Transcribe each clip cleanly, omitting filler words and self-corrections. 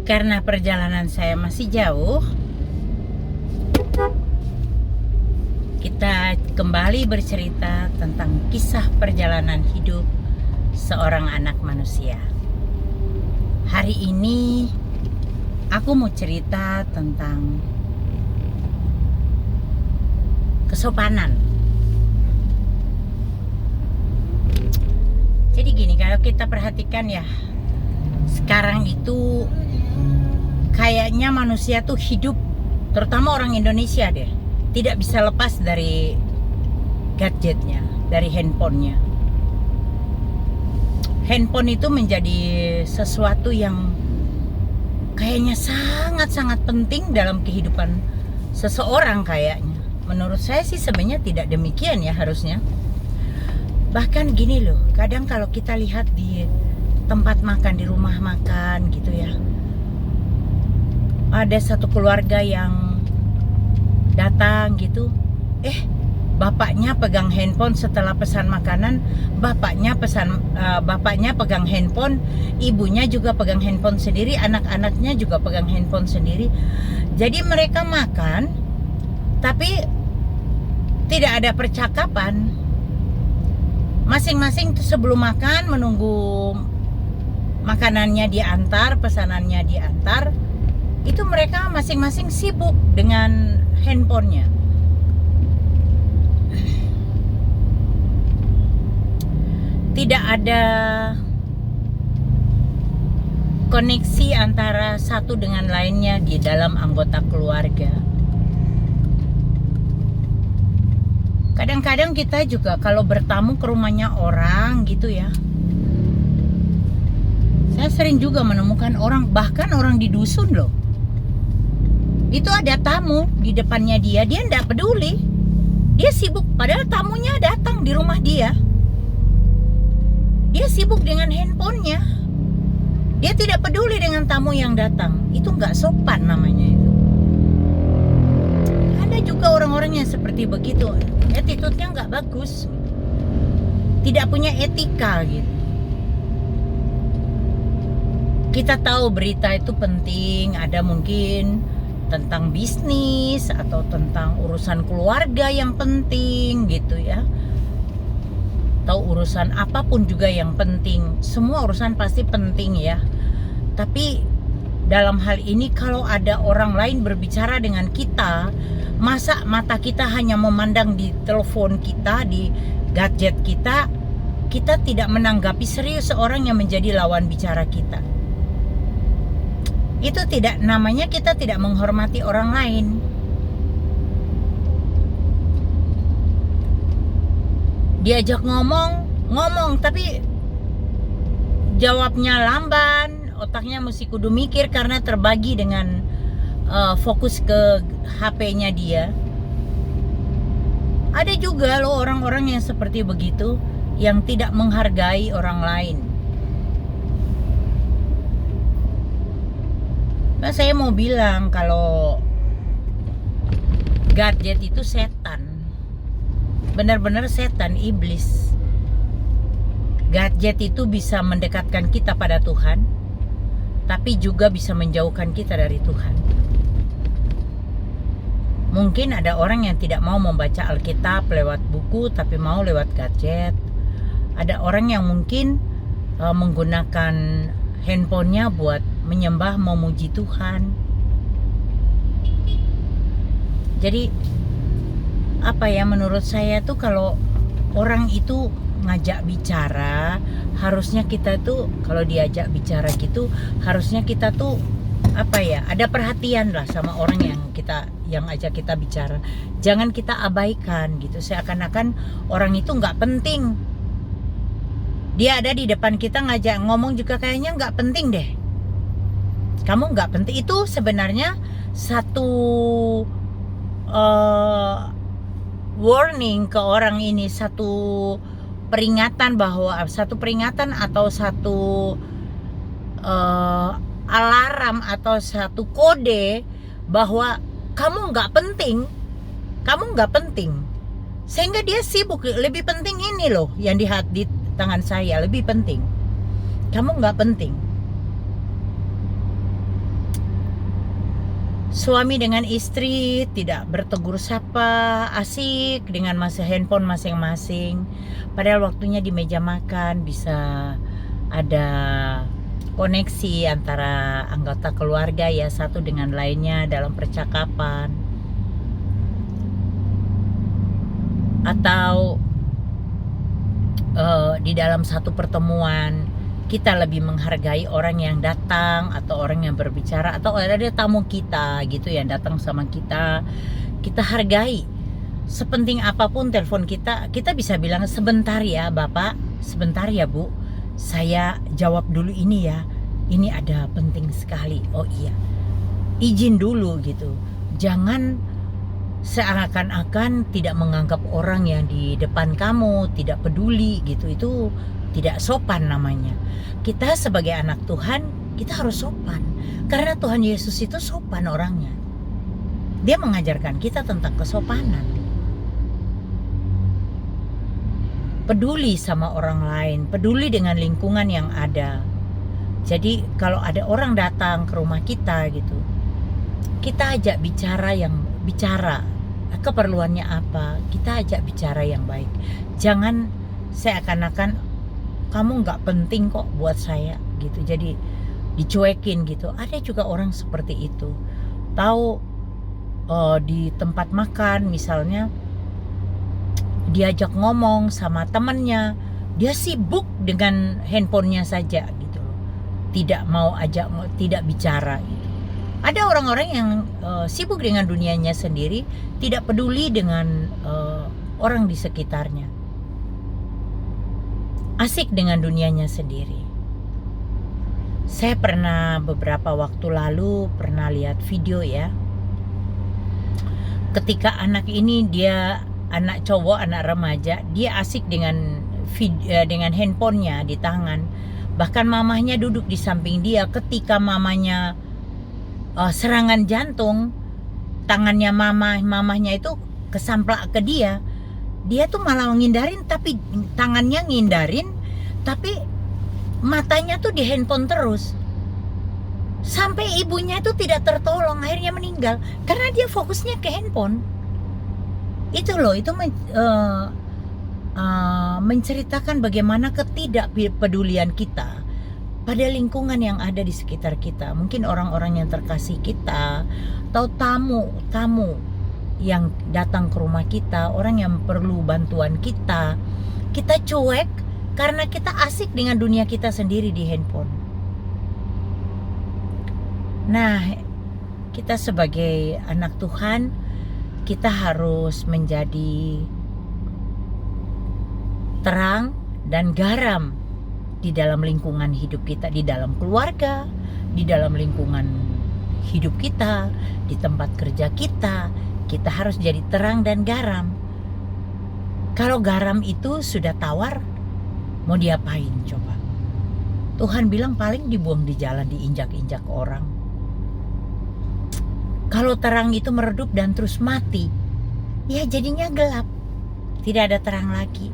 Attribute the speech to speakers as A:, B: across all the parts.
A: Karena perjalanan saya masih jauh, kita kembali bercerita tentang kisah perjalanan hidup seorang anak manusia. Hari ini aku mau cerita tentang kesopanan. Jadi gini, kalau kita perhatikan ya, sekarang itu kayaknya manusia tuh hidup, terutama orang Indonesia deh, tidak bisa lepas dari gadgetnya, dari handphonenya. Handphone itu menjadi sesuatu yang kayaknya sangat-sangat penting dalam kehidupan seseorang kayaknya. Menurut saya sih sebenarnya tidak demikian ya harusnya. Bahkan gini loh, kadang kalau kita lihat di tempat makan, di rumah makan gitu ya, ada satu keluarga yang datang gitu, bapaknya pegang handphone setelah pesan makanan, bapaknya pegang handphone, ibunya juga pegang handphone sendiri, anak-anaknya juga pegang handphone sendiri. Jadi mereka makan tapi tidak ada percakapan. Masing-masing sebelum makan menunggu makanannya diantar, pesanannya diantar, itu mereka masing-masing sibuk dengan handphonenya. Tidak ada koneksi antara satu dengan lainnya di dalam anggota keluarga. Kadang-kadang kita juga kalau bertamu ke rumahnya orang gitu ya, saya sering juga menemukan orang, bahkan orang di dusun loh, itu ada tamu di depannya dia enggak peduli, dia sibuk, padahal tamunya datang di rumah dia sibuk dengan handphonenya, dia tidak peduli dengan tamu yang datang. Itu nggak sopan namanya itu. Ada juga orang-orang yang seperti begitu, attitude-nya nggak bagus, tidak punya etika gitu. Kita tahu berita itu penting, ada mungkin tentang bisnis atau tentang urusan keluarga yang penting gitu ya, atau urusan apapun juga yang penting. Semua urusan pasti penting ya. Tapi dalam hal ini kalau ada orang lain berbicara dengan kita, masa mata kita hanya memandang di telepon kita, di gadget kita, kita tidak menanggapi serius seorang yang menjadi lawan bicara kita. Itu tidak namanya kita tidak menghormati orang lain. Diajak ngomong tapi jawabnya lamban, otaknya mesti kudu mikir karena terbagi dengan fokus ke HP-nya dia. Ada juga loh orang-orang yang seperti begitu, yang tidak menghargai orang lain. Nah, saya mau bilang kalau gadget itu setan. Benar-benar setan, iblis. Gadget itu bisa mendekatkan kita pada Tuhan, tapi juga bisa menjauhkan kita dari Tuhan. Mungkin ada orang yang tidak mau membaca Alkitab lewat buku, tapi mau lewat gadget. Ada orang yang mungkin menggunakan handphonenya buat menyembah, memuji Tuhan. Jadi apa ya, menurut saya tuh kalau orang itu ngajak bicara, harusnya kita tuh kalau diajak bicara gitu, harusnya kita tuh apa ya, ada perhatian lah sama orang yang ajak kita bicara. Jangan kita abaikan gitu, seakan-akan orang itu nggak penting. Dia ada di depan kita ngajak ngomong juga kayaknya nggak penting deh. Kamu nggak penting. Itu sebenarnya satu warning ke orang ini, satu peringatan atau satu alarm atau satu kode bahwa kamu nggak penting, sehingga dia sibuk. Lebih penting ini loh yang di tangan saya, lebih penting. Kamu nggak penting. Suami dengan istri tidak bertegur sapa, asik dengan handphone masing-masing. Padahal waktunya di meja makan bisa ada koneksi antara anggota keluarga ya, satu dengan lainnya dalam percakapan. Atau di dalam satu pertemuan kita lebih menghargai orang yang datang atau orang yang berbicara, atau ada tamu kita gitu yang datang sama kita hargai. Sepenting apapun telepon kita bisa bilang, sebentar ya Bapak, sebentar ya Bu, saya jawab dulu ini ya, ini ada penting sekali. Oh iya, izin dulu gitu. Jangan seakan-akan tidak menganggap orang yang di depan kamu tidak peduli gitu. Itu tidak sopan namanya. Kita sebagai anak Tuhan, kita harus sopan, karena Tuhan Yesus itu sopan orangnya. Dia mengajarkan kita tentang kesopanan, peduli sama orang lain, peduli dengan lingkungan yang ada. Jadi kalau ada orang datang ke rumah kita gitu, kita ajak bicara keperluannya apa, kita ajak bicara yang baik. Jangan seakan-akan kamu nggak penting kok buat saya gitu, jadi dicuekin gitu. Ada juga orang seperti itu. Tahu di tempat makan misalnya, diajak ngomong sama temannya, dia sibuk dengan handphonenya saja gitu loh, tidak mau tidak bicara gitu. Ada orang-orang yang sibuk dengan dunianya sendiri, tidak peduli dengan orang di sekitarnya, asik dengan dunianya sendiri. Saya pernah beberapa waktu lalu pernah lihat video ya, ketika anak ini, dia anak cowok, anak remaja, dia asik dengan handphonenya di tangan. Bahkan mamahnya duduk di samping dia. Ketika mamahnya serangan jantung, tangannya mamahnya itu kesamplak ke dia tuh malah ngindarin, tapi tangannya ngindarin, tapi matanya tuh di handphone terus, sampai ibunya itu tidak tertolong, akhirnya meninggal karena dia fokusnya ke handphone. Itu loh, itu menceritakan bagaimana ketidakpedulian kita pada lingkungan yang ada di sekitar kita. Mungkin orang-orang yang terkasih kita, atau tamu yang datang ke rumah kita, orang yang perlu bantuan kita cuek karena kita asik dengan dunia kita sendiri di handphone. Nah, kita sebagai anak Tuhan, kita harus menjadi terang dan garam di dalam lingkungan hidup kita, di dalam keluarga, di dalam lingkungan hidup kita, di tempat kerja kita. Kita harus jadi terang dan garam. Kalau garam itu sudah tawar, mau diapain coba? Tuhan bilang paling dibuang di jalan, diinjak-injak orang. Kalau terang itu meredup dan terus mati, ya jadinya gelap, tidak ada terang lagi.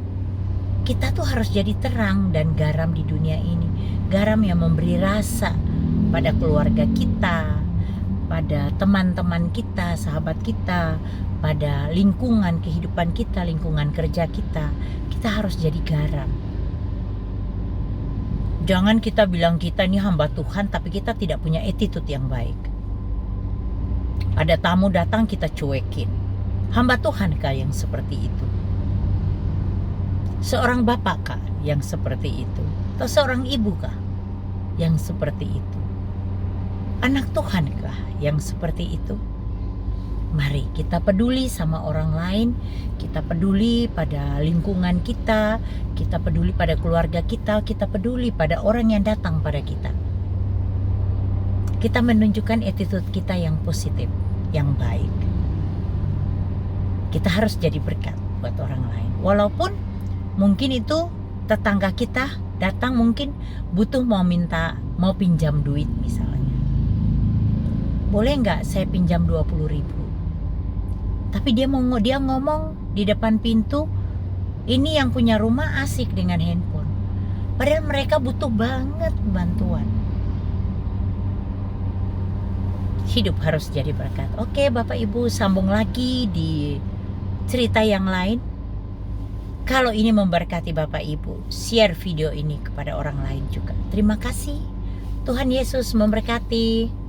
A: Kita tuh harus jadi terang dan garam di dunia ini. Garam yang memberi rasa pada keluarga kita, pada teman-teman kita, sahabat kita, pada lingkungan kehidupan kita, lingkungan kerja kita. Kita harus jadi garam. Jangan kita bilang kita ini hamba Tuhan, tapi kita tidak punya attitude yang baik. Ada tamu datang, kita cuekin. Hamba Tuhan kah yang seperti itu? Seorang bapak kah yang seperti itu? Atau seorang ibu kah yang seperti itu? Anak Tuhan kah yang seperti itu? Mari kita peduli sama orang lain, kita peduli pada lingkungan kita peduli pada keluarga kita peduli pada orang yang datang pada kita. Kita menunjukkan attitude kita yang positif, yang baik. Kita harus jadi berkat buat orang lain. Walaupun mungkin itu tetangga kita datang, mungkin butuh mau pinjam duit misalnya. Boleh nggak saya pinjam 20.000? Tapi dia ngomong di depan pintu, ini yang punya rumah asik dengan handphone. Padahal mereka butuh banget bantuan. hidup harus jadi berkat. Oke Bapak Ibu, sambung lagi di cerita yang lain. Kalau ini memberkati Bapak Ibu, share video ini kepada orang lain juga. Terima kasih. Tuhan Yesus memberkati.